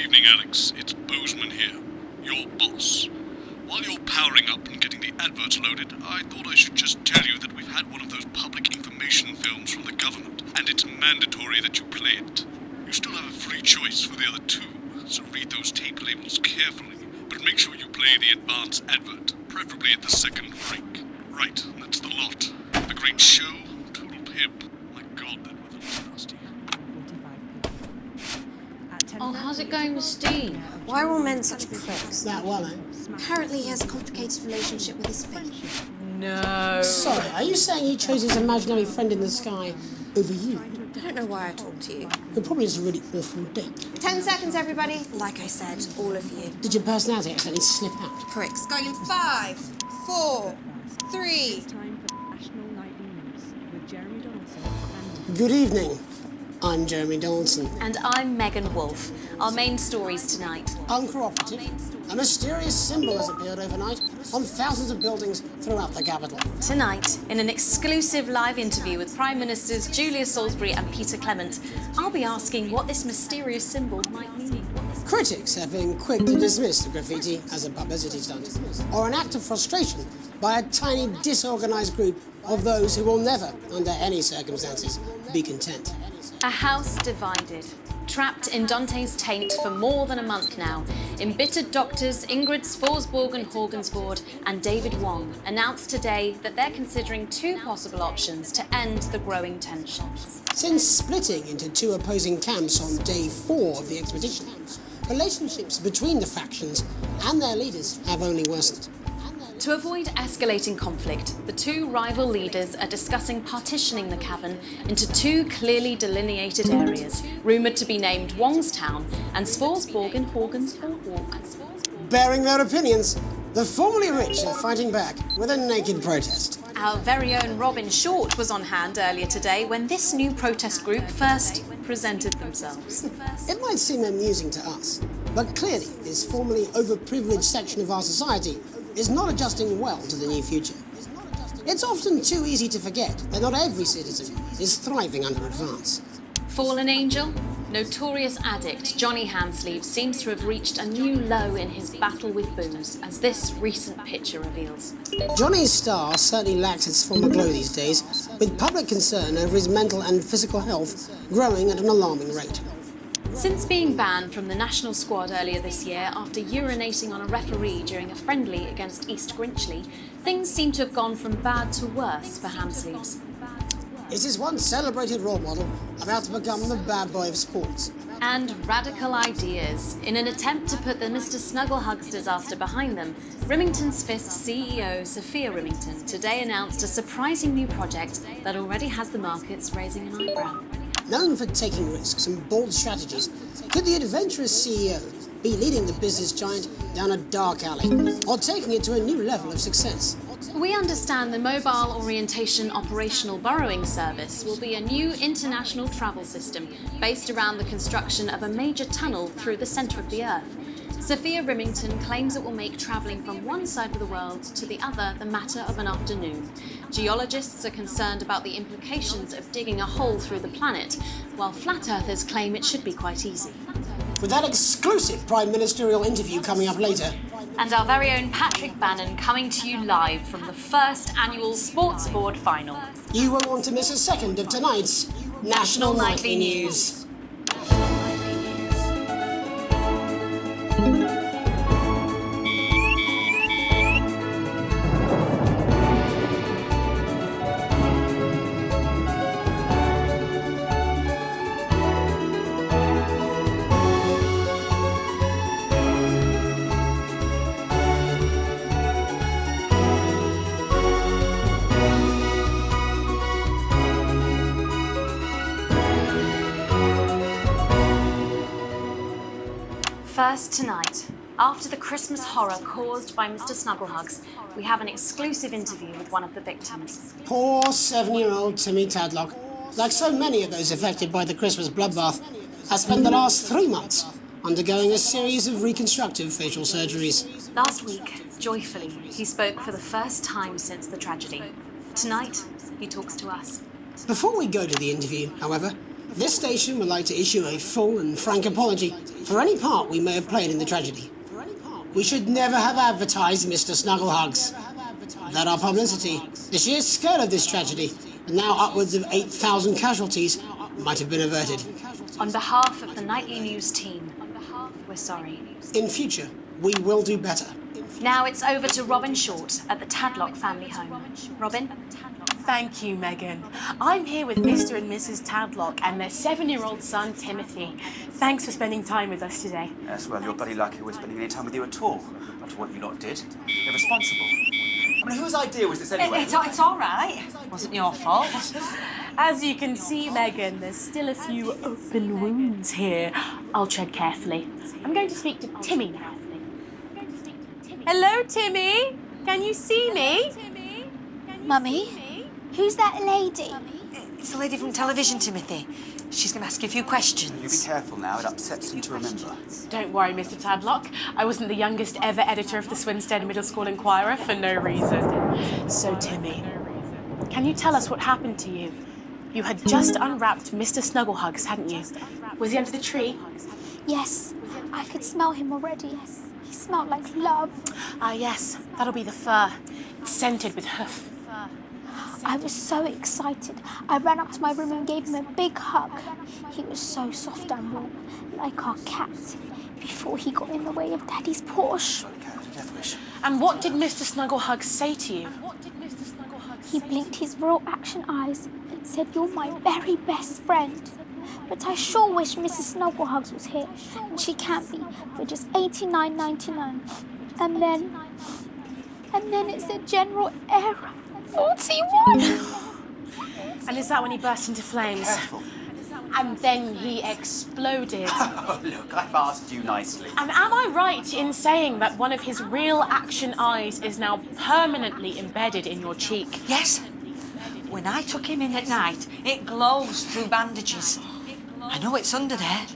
evening, Alex. It's Bozeman here, your boss. While you're powering up and getting the adverts loaded, I thought I should just tell you that we've had one of those public information films from the government, and it's mandatory that you play it. You still have a free choice for the other two, so read those tape labels carefully, but make sure you play the advance advert, preferably at the second break. Right, that's the lot. Have a great show. Total pimp. My God, that weather was nasty. Oh, how's it going with Steve? Why are all men such pricks? That well, eh? Apparently he has a complicated relationship with his fate. No. Sorry, are you saying he chose his imaginary friend in the sky over you? I don't know why I talk to you. You're probably just a really awful dick. 10 seconds, everybody. Like I said, all of you. Did your personality accidentally slip out? Pricks. Going in 5, 4, 3. Good evening. I'm Jeremy Donaldson. And I'm Megan Wolfe. Our main stories tonight. Uncooperative. A mysterious symbol has appeared overnight on thousands of buildings throughout the capital. Tonight, in an exclusive live interview with Prime Ministers Julia Salisbury and Peter Clement, I'll be asking what this mysterious symbol might mean. Critics have been quick to dismiss the graffiti as a publicity stunt, or an act of frustration by a tiny, disorganised group of those who will never, under any circumstances, be content. A house divided. Trapped in Dante's taint for more than a month now, embittered doctors Ingrid Svorsborg Horgensvoord and David Wong announced today that they're considering two possible options to end the growing tensions. Since splitting into two opposing camps on day 4 of the expedition, relationships between the factions and their leaders have only worsened. To avoid escalating conflict, the two rival leaders are discussing partitioning the cavern into two clearly delineated areas, rumoured to be named Wongstown and Svorsborg and Horgensvoord. Bearing their opinions, the formerly rich are fighting back with a naked protest. Our very own Robin Short was on hand earlier today when this new protest group first presented themselves. It might seem amusing to us, but clearly this formerly overprivileged section of our society is not adjusting well to the new future. It's often too easy to forget that not every citizen is thriving under advance. Fallen angel? Notorious addict Johnny Handsleeve seems to have reached a new low in his battle with booze, as this recent picture reveals. Johnny's star certainly lacks its former glow these days, with public concern over his mental and physical health growing at an alarming rate. Since being banned from the national squad earlier this year after urinating on a referee during a friendly against East Grinchley, things seem to have gone from bad to worse for Handsleeves. Is his once celebrated role model about to become the bad boy of sports? And radical ideas. In an attempt to put the Mr. Snugglehugs disaster behind them, Rimington's Fist CEO Sophia Rimington today announced a surprising new project that already has the markets raising an eyebrow. Known for taking risks and bold strategies, could the adventurous CEO be leading the business giant down a dark alley, or taking it to a new level of success? We understand the Mobile Orientation Operational Borrowing Service will be a new international travel system based around the construction of a major tunnel through the centre of the Earth. Sophia Rimington claims it will make travelling from one side of the world to the other the matter of an afternoon. Geologists are concerned about the implications of digging a hole through the planet, while flat earthers claim it should be quite easy. With that exclusive Prime Ministerial interview coming up later. And our very own Patrick Bannon coming to you live from the first annual Sports Board final. You won't want to miss a second of tonight's National Nightly News. First tonight, after the Christmas horror caused by Mr. Snugglehugs, we have an exclusive interview with one of the victims. Poor 7-year-old Timmy Tadlock, like so many of those affected by the Christmas bloodbath, has spent the last 3 months undergoing a series of reconstructive facial surgeries. Last week, joyfully, he spoke for the first time since the tragedy. Tonight, he talks to us. Before we go to the interview, however, this station would like to issue a full and frank apology for any part we may have played in the tragedy. We should never have advertised Mr. Snugglehugs. Without our publicity, the sheer scale of this tragedy, and now upwards of 8,000 casualties, might have been averted. On behalf of the Nightly News team, we're sorry. In future, we will do better. Now it's over to Robin Short at the Tadlock family home. Robin? Thank you, Megan. I'm here with Mr. and Mrs. Tadlock and their 7-year-old son, Timothy. Thanks for spending time with us today. Yes, well, you're bloody lucky we're spending any time with you at all. After what you lot did. Irresponsible. I mean, whose idea was this anyway? It's all right. It wasn't your fault. As you can see, Megan, there's still a few open wounds here. I'll tread carefully. I'm going to speak to Timmy now. Hello, Timmy. Can you see me? Mummy? Who's that lady? It's the lady from television, Timothy. She's going to ask you a few questions. You be careful now, it upsets them to remember. Don't worry, Mr. Tadlock. I wasn't the youngest ever editor of the Swinstead Middle School Inquirer for no reason. So, Timmy, can you tell us what happened to you? You had just unwrapped Mr. Snugglehugs, hadn't you? Was he under the tree? Yes, I could smell him already. He smelled like love. Ah, yes, that'll be the fur. It's scented with hoof. I was so excited. I ran up to my room and gave him a big hug. He was so soft and warm, like our cat, before he got in the way of Daddy's Porsche. And what did Mr. Snugglehugs say to you? He blinked his real action eyes and said, "You're my very best friend." But I sure wish Mrs. Snugglehugs was here, and she can't be, for just $89.99. And then it's a general error. 41. And is that when he burst into flames? Careful. And then he exploded. Oh, look, I've asked you nicely. And am I right in saying that one of his real action eyes is now permanently embedded in your cheek? Yes. When I took him in at night, it glows through bandages. I know it's under there,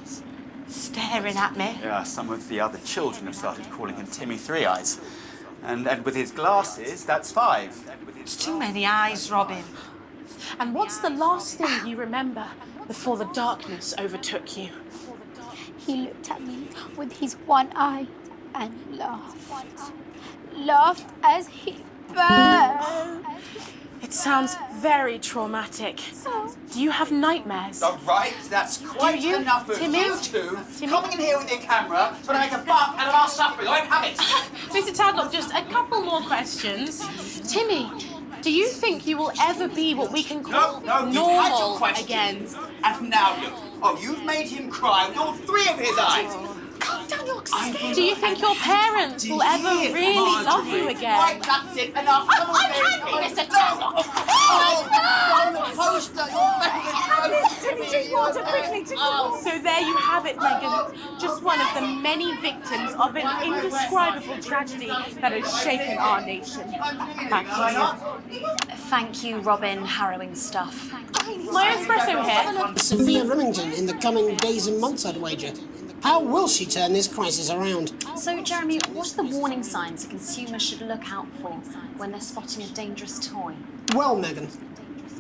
staring at me. Yeah, some of the other children have started calling him Timmy Three Eyes. And with his glasses, that's 5. It's too many eyes, Robin. And what's the last thing you remember before the darkness overtook you? He looked at me with his one eye and laughed. Laughed as he burned. It sounds very traumatic. Do you have nightmares? All right, that's quite you, enough of Timmy? you two Timmy? coming in here with your camera trying to make a buck out of our suffering. I won't have it. Mr. Tadlock, just a couple more questions. Timmy, do you think you will ever be what we can call No, you've had your normal questions. again? And now look. Oh, you've made him cry with all 3 of his eyes. Calm down, look. Do you think your parents will ever really love you again? Right, that's it. Enough. Come on, I'm baby. happy, Mr. Tadlock. So there you have it, Megan. Just one of the many victims of an indescribable tragedy that has shaken our nation. Back to you. Thank you, Robin. Harrowing stuff. My espresso here. Sophia Remington in the coming days and months, I'd wager. How will she turn this crisis around? So, Jeremy, what are the warning signs a consumer should look out for when they're spotting a dangerous toy? Well, Megan,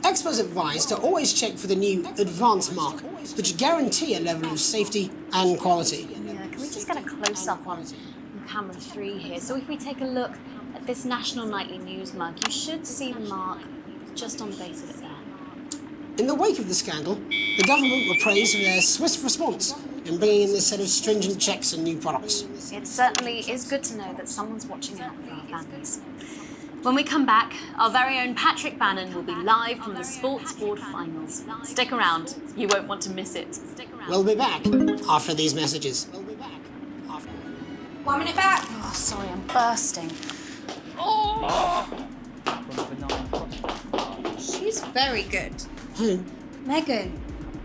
experts advise to always check for the new Advanced mark, which guarantee a level of safety and quality. Yeah, can we just get a close-up on camera 3 here? So if we take a look at this National Nightly News mug, you should see the mark just on the base of it there. In the wake of the scandal, the government were praised for their swift response in bringing in this set of stringent checks and new products. It certainly is good to know that someone's watching out for our families. When we come back, our very own Patrick Bannon will be live from the Sports Board Finals. Stick around, you won't want to miss it. We'll be back after these messages. 1 minute back. Oh, sorry, I'm bursting. She's very good. Who? Megan.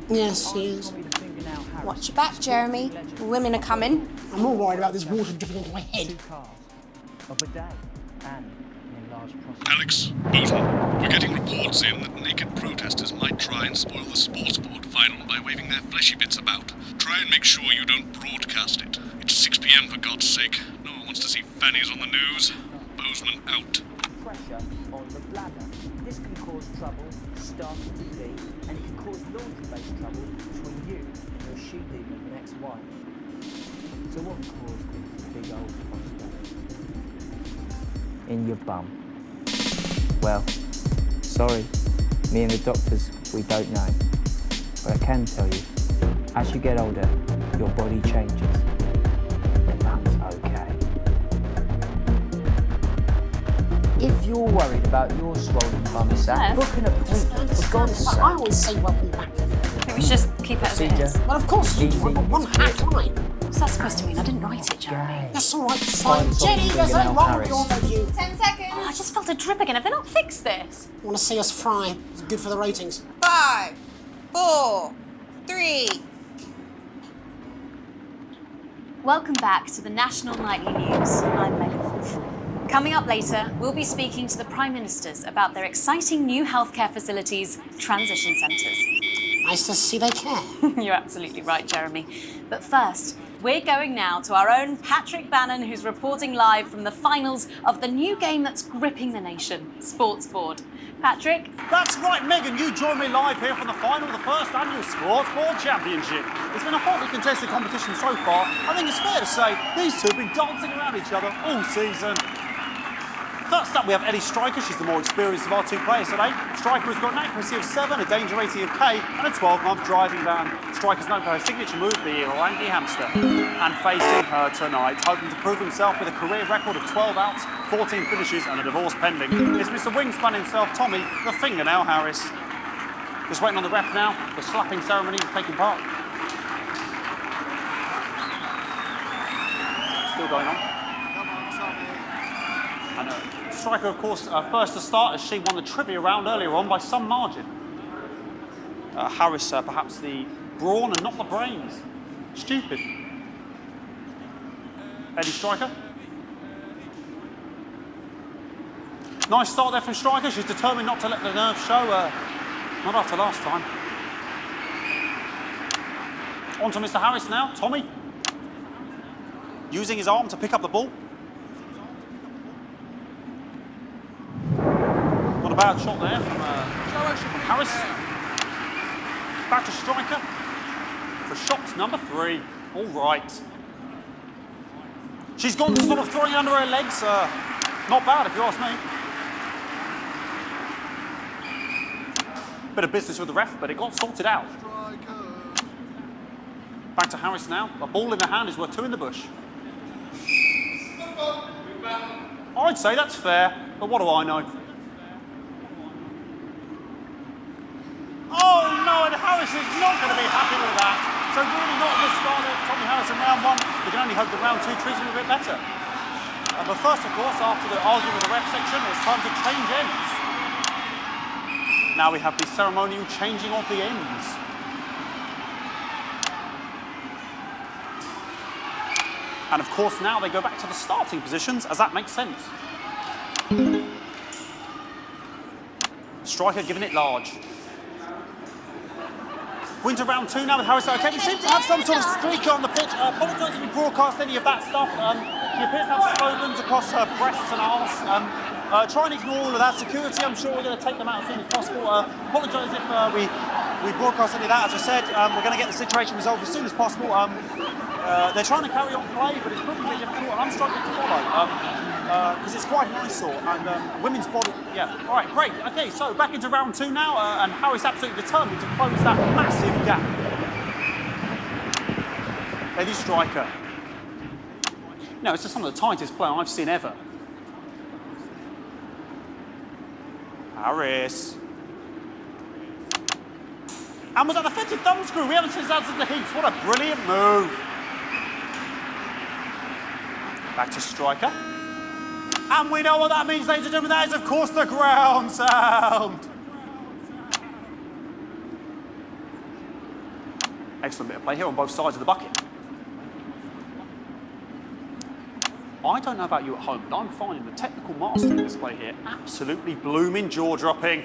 Yes, she is. Watch your back, Jeremy. The women are coming. I'm more worried about this water dripping onto my head. Alex, Bozeman, we're getting reports in that naked protesters might try and spoil the sports board final by waving their fleshy bits about. Try and make sure you don't broadcast it. It's 6 p.m. for God's sake. No one wants to see fannies on the news. Bozeman out. Pressure on the bladder. This can cause trouble starting to bleed, and it can cause laundry-based trouble between you and your shoe dealer the next wife. So what caused this big old prospect? In your bum. Well, sorry, me and the doctors, we don't know. But I can tell you, as you get older, your body changes. And that's okay. If you're worried about your swollen bum sack, book an appointment, for God's sake. I always say welcome back. I think we should just keep it as it is. Well, of course you do. Easy. One hack line. What's that supposed to mean? I didn't write it, Jeremy. That's all right, fine. Fine, Jenny, Tom, there's Fingernail nothing wrong with Paris. your review. 10 seconds. Oh, I just felt a drip again. Have they not fixed this? Want to see us fry? It's good for the ratings. 5, 4, 3. Welcome back to the National Nightly News. I'm Meg Wolf. Coming up later, we'll be speaking to the Prime Ministers about their exciting new healthcare facilities, transition centres. Nice to see they care. You're absolutely right, Jeremy. But first, we're going now to our own Patrick Bannon, who's reporting live from the finals of the new game that's gripping the nation, Sports Board. Patrick? That's right, Megan. You join me live here from the final of the first annual Sports Board Championship. It's been a hotly contested competition so far. I think it's fair to say these two have been dancing around each other all season. First up, we have Ellie Striker. She's the more experienced of our two players today. Striker has got an accuracy of 7, a danger rating of K, and a 12-month driving ban. Striker's known for her signature move, the Orangi hamster. And facing her tonight, hoping to prove himself with a career record of 12 outs, 14 finishes, and a divorce pending, is Mr. Wingspan himself, Tommy, the Fingernail Harris. Just waiting on the ref now. The slapping ceremony is taking part. Still going on. And Striker, of course, first to start as she won the trivia round earlier on by some margin. Harris, perhaps the brawn and not the brains. Stupid. Eddie Striker. Nice start there from Striker. She's determined not to let the nerves show. Not after last time. On to Mr. Harris now. Tommy. Using his arm to pick up the ball. Not a bad shot there from Harris. Back to Striker for shot number 3. All right. She's gone sort of throwing under her legs. Not bad if you ask me. Bit of business with the ref, but it got sorted out. Back to Harris now. A ball in the hand is worth 2 in the bush. I'd say that's fair, but what do I know? Oh no, and Harris is not going to be happy with that. So really not a good start there for Tommy Harris in round 1. We can only hope that round 2 treats him a bit better. But first, of course, after the argument with the ref section, it's time to change ends. Now we have the ceremonial changing of the ends. And of course now they go back to the starting positions, as that makes sense. Striker giving it large. We're into round 2 now with Harris. Okay, we seem to have some sort of streak on the pitch. Apologise if we broadcast any of that stuff. She appears to have slogans across her breasts and arse. Try and ignore all of that. Security, I'm sure we're going to take them out as soon as possible. Apologise if we broadcast any of that. As I said, we're going to get the situation resolved as soon as possible. They're trying to carry on play, but it's proving a bit difficult, and I'm struggling to follow because it's quite an eyesore. And women's body, yeah. All right, great. Okay, so back into round 2 now, and Harris absolutely determined to close that massive gap. Eddie Striker. No, it's just some of the tightest play I've seen ever. Harris. And was that offensive thumb screw? We haven't seen that since the heats. What a brilliant move. Back to Striker. And we know what that means, ladies and gentlemen. That is, of course, the ground sound. Excellent bit of play here on both sides of the bucket. I don't know about you at home, but I'm finding the technical mastering display here absolutely blooming jaw-dropping.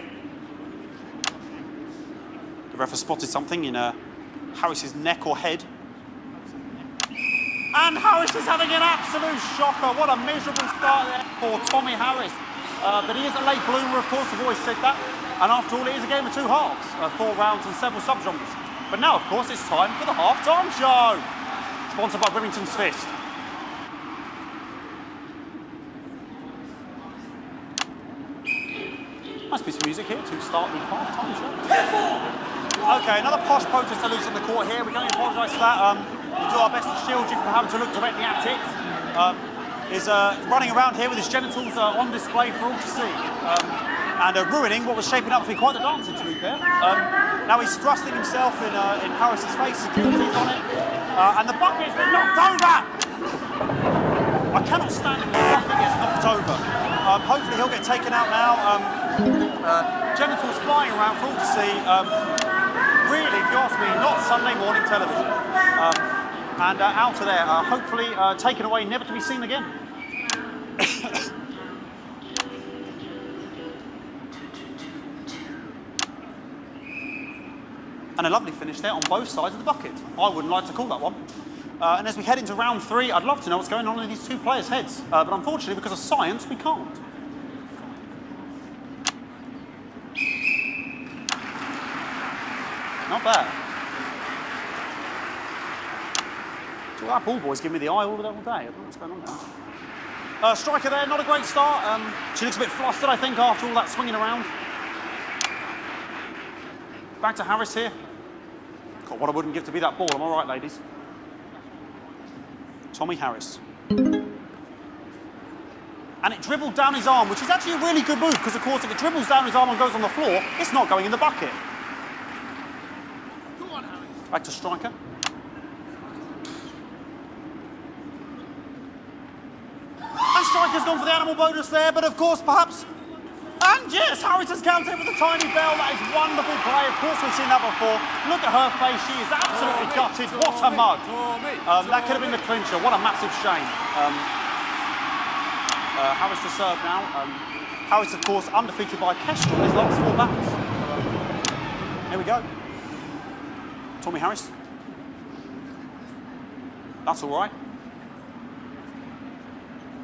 The ref has spotted something in Harris's neck or head. And Harris is having an absolute shocker. What a miserable start there for Tommy Harris. But he is a late bloomer, of course, I've always said that. And after all, it is a game of 2 halves, 4 rounds and several subgenres. But now, of course, it's time for the half-time show. sponsored by Remington's Fist. Nice piece of music here to start the half-time show. Okay, another posh protester loose on the court here. We can only apologise for that. We'll do our best to shield you from having to look directly at it. Is running around here with his genitals on display for all to see. And ruining what was shaping up to be quite the dancer, to be fair. Now he's thrusting himself in Harris's face, security's on it. And the bucket's been knocked over! I cannot stand it when the bucket gets knocked over. Hopefully he'll get taken out now. Genitals flying around for all to see. Really, if you ask me, not Sunday morning television. And out of there, hopefully taken away, never to be seen again. And a lovely finish there on both sides of the bucket. I wouldn't like to call that one. And as we head into round 3, I'd love to know what's going on in these two players' heads. But unfortunately, because of science, we can't. Not bad. So that ball boy's giving me the eye all day. I don't know what's going on there. Striker there, not a great start. She looks a bit flustered, I think, after all that swinging around. Back to Harris here. God, what I wouldn't give to be that ball. I'm all right, ladies. Tommy Harris. And it dribbled down his arm, which is actually a really good move, because, of course, if it dribbles down his arm and goes on the floor, it's not going in the bucket. Go on, Harry. Back to striker. And striker's gone for the animal bonus there, but, of course, perhaps... And yes, Harris has counted with a tiny bell. That is wonderful play. Of course, we've seen that before. Look at her face. She is absolutely gutted. What a mug. That could have been the clincher. What a massive shame. Harris to serve now. Harris, of course, undefeated by Kestrel in his last 4 bats. Here we go. Tommy Harris. That's all right.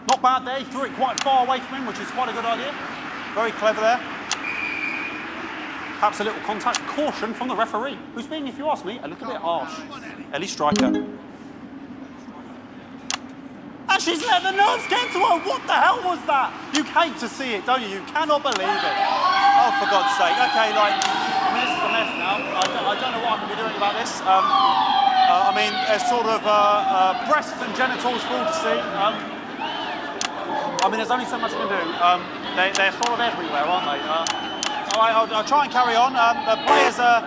Not bad there. He threw it quite far away from him, which is quite a good idea. Very clever there. Perhaps a little contact. Caution from the referee, who's being, if you ask me, a little bit harsh. Ellie Striker. And she's let the nerves get to her. What the hell was that? You hate to see it, don't you? You cannot believe it. Oh, for God's sake. Okay, like, I mean, this is a mess now. I don't know what I can be doing about this. I mean, there's sort of breasts and genitals for all to see. I mean, there's only so much I can do. They're sort of everywhere, aren't they? I'll try and carry on. The players are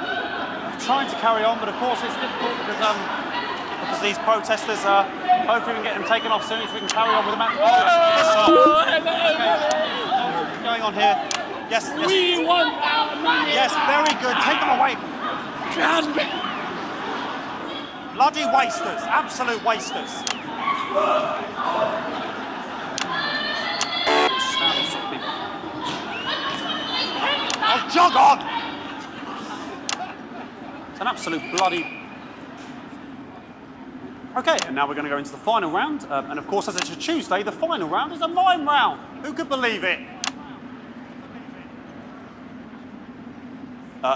trying to carry on, but of course it's difficult because these protesters, hopefully we can get them taken off soon so we can carry on with the match. What's going on here? Yes, yes. We want our money. Yes, very good. Take them away. Bloody wasters. Absolute wasters. Oh, jog on! It's an absolute bloody... Okay, and now we're going to go into the final round. And of course, as it's a Tuesday, the final round is a mime round. Who could believe it?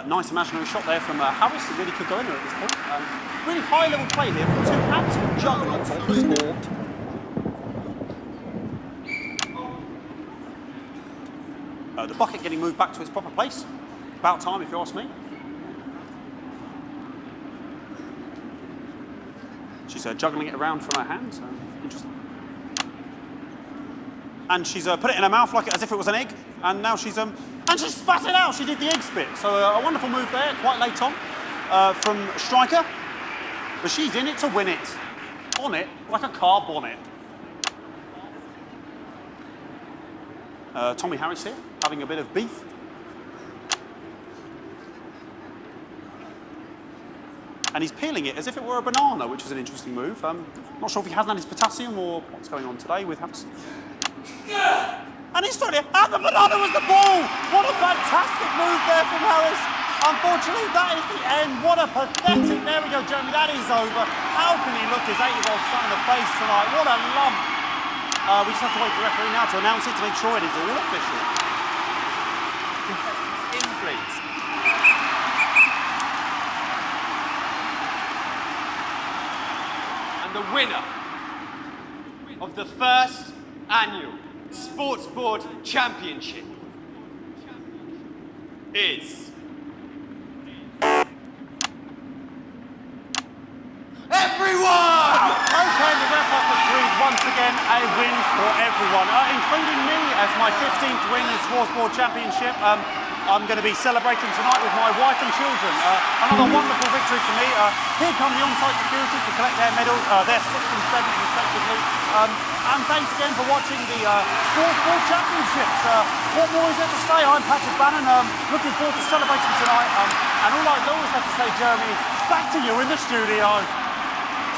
Nice imaginary shot there from Harris. It really could go anywhere at this point. Really high-level play here from 2 absolute juggernauts of the sport. The bucket getting moved back to its proper place. About time, if you ask me. She's juggling it around from her hand. Interesting. And she's put it in her mouth like as if it was an egg. And now she's and she spat it out. She did the egg spit. So a wonderful move there, quite late on, from striker. But she's in it to win it. On it like a car bonnet. Tommy Harris here, having a bit of beef. And he's peeling it as if it were a banana, which is an interesting move. Not sure if he hasn't had his potassium or what's going on today with Harris. And he's throwing it, and the banana was the ball! What a fantastic move there from Harris. Unfortunately, that is the end. What a pathetic, there we go, Jeremy, that is over. How can he look his 80-year-old son in the face tonight? What a lump. We just have to wait for the referee now to announce it to make sure it is all official. Contestants in, please. And And the winner of the first annual Sports Board Championship is... everyone! Okay, the ref has agreed once again a win for everyone, including me as my 15th win in the Sports Board Championship. I'm going to be celebrating tonight with my wife and children. Another wonderful victory for me. Here come the on-site security to collect their medals, their 6th and 7th respectively. And thanks again for watching the Sports Board Championships. What more is there to say? I'm Patrick Bannon, looking forward to celebrating tonight. And all I always have to say, Jeremy, is back to you in the studio.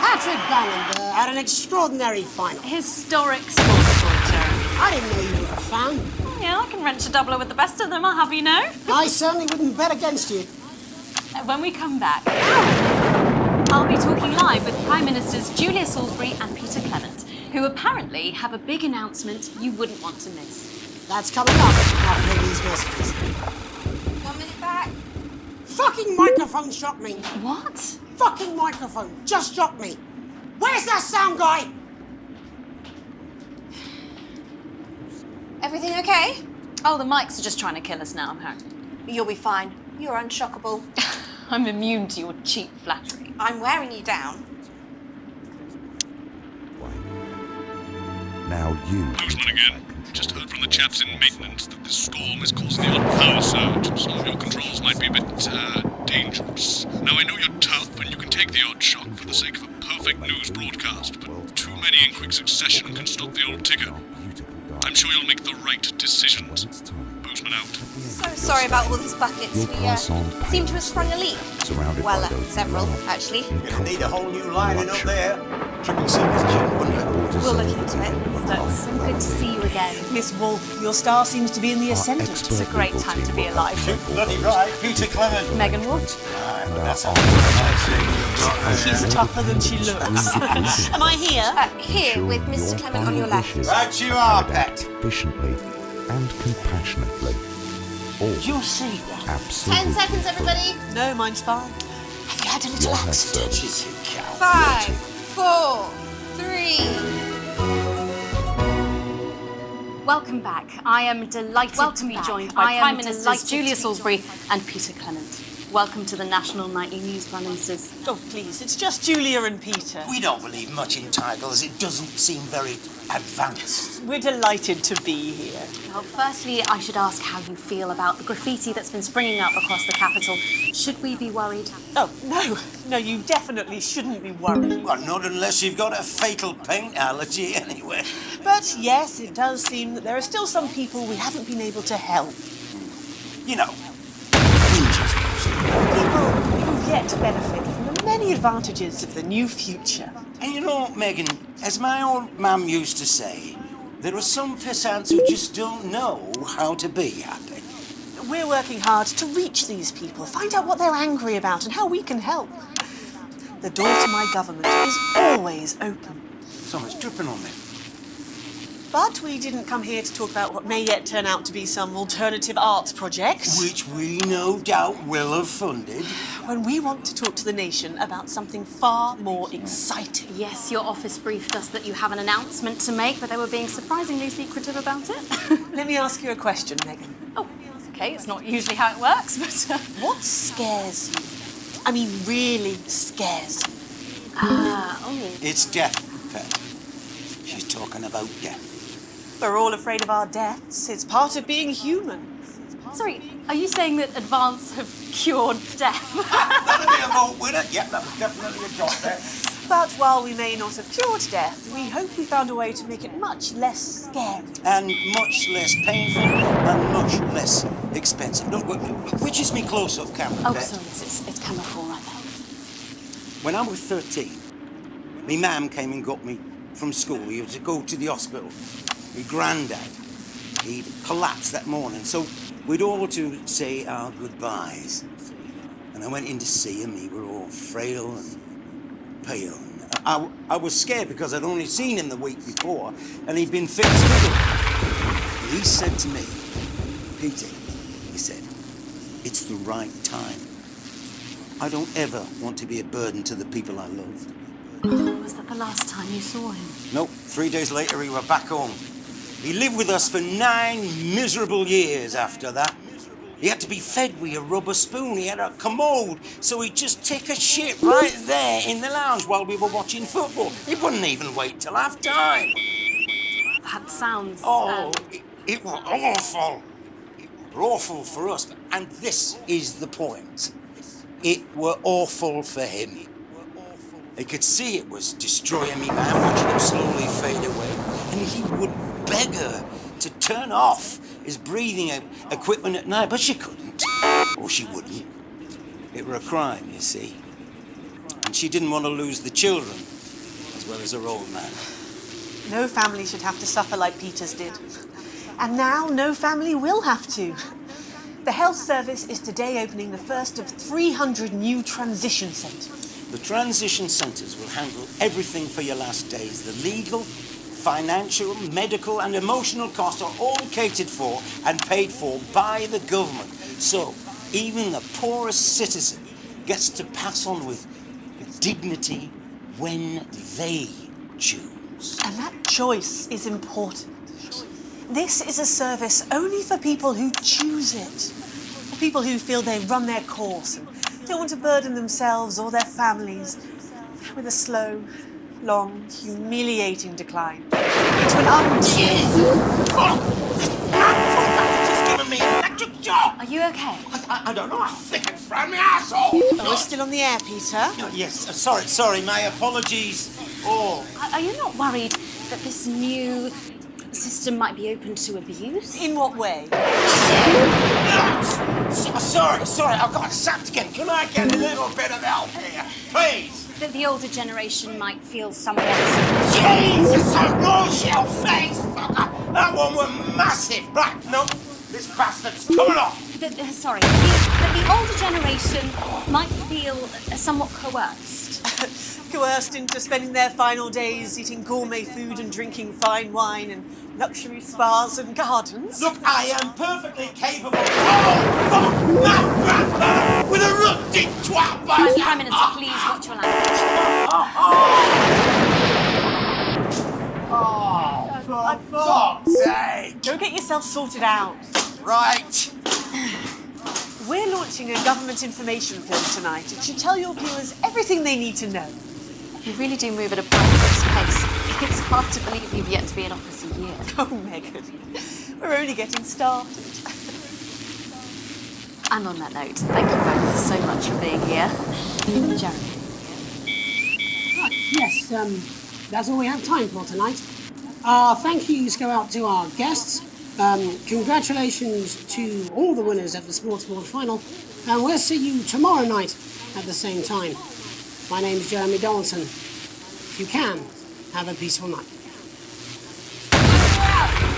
Patrick Bannon had an extraordinary final. Historic Sports Board, Jeremy. I didn't know you were a fan. Yeah, I can wrench a doubler with the best of them, I'll have you know. I certainly wouldn't bet against you. When we come back, I'll be talking live with Prime Ministers Julia Salisbury and Peter Clement, who apparently have a big announcement you wouldn't want to miss. That's coming up after these messages. 1 minute back. Fucking microphone shot me. What? Fucking microphone just shot me. Where's that sound guy? Everything okay? Oh, the mics are just trying to kill us now, apparently. You'll be fine. You're unshockable. I'm immune to your cheap flattery. I'm wearing you down. Now you... Boozman again. Just heard from the chaps in maintenance that this storm is causing the odd power surge. Some of your controls might be a bit, dangerous. Now, I know you're tough and you can take the odd shock for the sake of a perfect news broadcast, but too many in quick succession can stop the old ticker. I'm sure you'll make the right decisions. Boozman out. So sorry about all these buckets. We seem to have sprung a leak. Well, several, actually. You're gonna need a whole new lining up there. Triple service gin, wouldn't you? We'll look into it. So good to see you again. Miss Wolfe, your star seems to be in the ascendant. It's a great time to be alive. Bloody right. Peter Clement. Megan Wolfe. That's all. She's tougher than she looks. Am I here? Here, with Mr. Clement on your left. Right you are, Pet. Efficiently and compassionately. You'll see. Absolutely. 10 seconds, everybody. No, mine's fine. Have you had a little accident? 5, 4, 3... Welcome back. I am delighted to be joined by Prime Ministers Julia Salisbury and Peter Clement. Welcome to the National Nightly News, Prime Ministers. Oh, please, it's just Julia and Peter. We don't believe much in titles. It doesn't seem very advanced. We're delighted to be here. Well, firstly, I should ask how you feel about the graffiti that's been springing up across the capital. Should we be worried? Oh, no, you definitely shouldn't be worried. Well, not unless you've got a fatal paint allergy anyway. But yes, it does seem that there are still some people we haven't been able to help. You know, ninjas. People who've yet to benefit from the many advantages of the new future. And you know, Megan, as my old mum used to say, there are some pissants who just don't know how to be happy. We're working hard to reach these people, find out what they're angry about and how we can help. The door to my government is always open. Someone's dripping on me. But we didn't come here to talk about what may yet turn out to be some alternative arts project. Which we no doubt will have funded. When we want to talk to the nation about something far more exciting. Yes, your office briefed us that you have an announcement to make, but they were being surprisingly secretive about it. Let me ask you a question, Megan. Oh, okay, it's not usually how it works, but... What scares you? I mean, really scares you? It's death, Pet. She's talking about death. We're all afraid of our deaths. It's part of being human. Sorry, are you saying that advance have cured death? That'll be a vote winner. Yeah, that was definitely a job there. But while we may not have cured death, we hope we found a way to make it much less scary. And much less painful and much less expensive. Look, which is me close-up camera, Oh, Pet? sorry, it's camera 4 right there. When I was 13, my mum came and got me from school. We had to go to the hospital. My granddad, he'd collapsed that morning, so we'd all to say our goodbyes. And I went in to see him. He were all frail and pale. I was scared because I'd only seen him the week before, and he'd been fit as fiddle. And he said to me, Peter, he said, it's the right time. I don't ever want to be a burden to the people I love. Was that the last time you saw him? Nope, 3 days later he were back home. He lived with us for 9 miserable years after that. He had to be fed with a rubber spoon. He had a commode, so he'd just take a shit right there in the lounge while we were watching football. He wouldn't even wait till half time. That sounds... It was awful. It were awful for us, and this is the point. It were awful for him. He could see it was destroying me, man, watching him slowly fade away, and he would beg her to turn off his breathing equipment at night, but she couldn't, or she wouldn't. It were a crime, you see, and she didn't want to lose the children, as well as her old man. No family should have to suffer like Peter's did. And now no family will have to. The health service is today opening the first of 300 new transition centres. The transition centres will handle everything for your last days. The legal, financial, medical and emotional costs are all catered for and paid for by the government. So even the poorest citizen gets to pass on with dignity when they choose. And that choice is important. This is a service only for people who choose it. For people who feel they run their course and don't want to burden themselves or their families with a slow, long, humiliating decline to an Are you okay? I don't know, I think it's from my asshole. Oh, we're still on the air, Peter. Oh, yes, sorry, my apologies. Oh. Are you not worried that this new system might be open to abuse? In what way? Sorry, I've got sapped again. Can I get a little bit of help here, please? That the older generation might feel somewhat... Jesus, a no-shell face, fucker! That one was massive. Right, no, this bastard's coming off. That the older generation might feel somewhat coerced. Coerced into spending their final days eating gourmet food and drinking fine wine and luxury spas and gardens. Look, I am perfectly capable. Oh, fuck, man, with a rusty twat by Prime Minister, please watch your language. For fuck's sake. Go get yourself sorted out. Right. We're launching a government information film tonight. It should tell your viewers everything they need to know. You really do move at a breathtaking pace. It's hard to believe you've yet to be in office a year. Oh, Megan, we're only getting started. And on that note, thank you both so much for being here. Jeremy. Right, yes, that's all we have time for tonight. Our thank yous go out to our guests. Congratulations to all the winners at the Sports Board final. And we'll see you tomorrow night at the same time. My name's Jeremy Donaldson. If you can, have a peaceful night.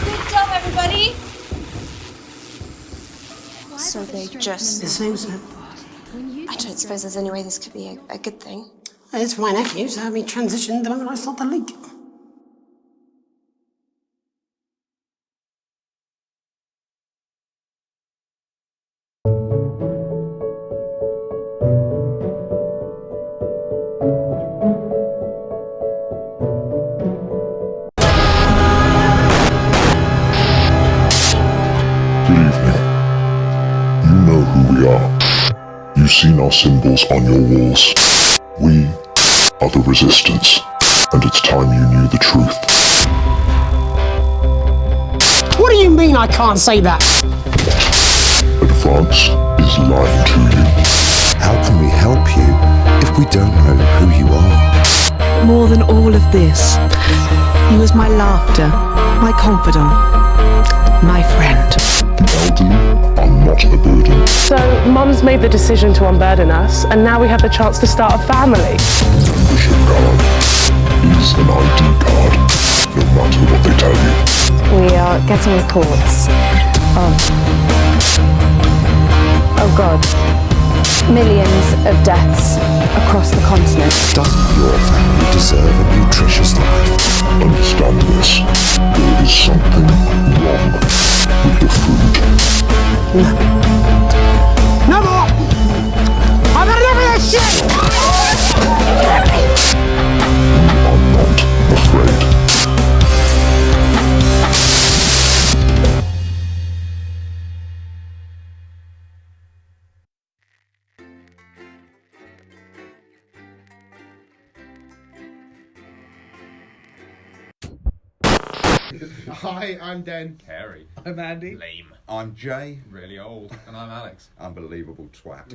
Good job, everybody. So they just... The same, sir. I don't suppose there's any way this could be a good thing. It's for my nephew, so we transitioned the moment I saw the leak. You've seen our symbols on your walls. We are the Resistance, and it's time you knew the truth. What do you mean I can't say that? Advance is lying to you. How can we help you if we don't know who you are? More than all of this, he was my laughter, my confidant, my friend. The elderly are not a burden. So, Mum's made the decision to unburden us, and now we have the chance to start a family. Membership card is an ID card, no matter what they tell you. We are getting reports of, oh God, millions of deaths across the continent. Doesn't your family deserve a nutritious life? Understand this. There is something wrong with the food. No more! I've had enough of this shit! Hi, I'm Den. Carey. I'm Andy. Lame. I'm Jay. Really old. And I'm Alex. Unbelievable twat.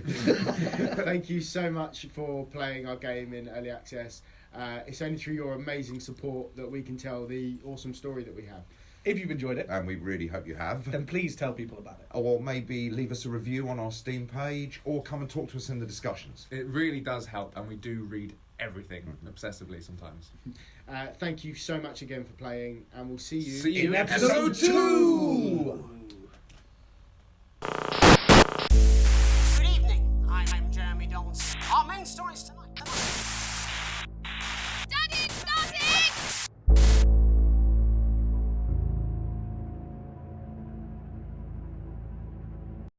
Thank you so much for playing our game in Early Access. It's only through your amazing support that we can tell the awesome story that we have. If you've enjoyed it, And we really hope you have. then please tell people about it. Or maybe leave us a review on our Steam page, or come and talk to us in the discussions. It really does help, and we do read everything obsessively sometimes. Thank you so much again for playing, and we'll see you, See you in in episode 2! Good evening. I'm Jeremy Donaldson. Our main stories tonight.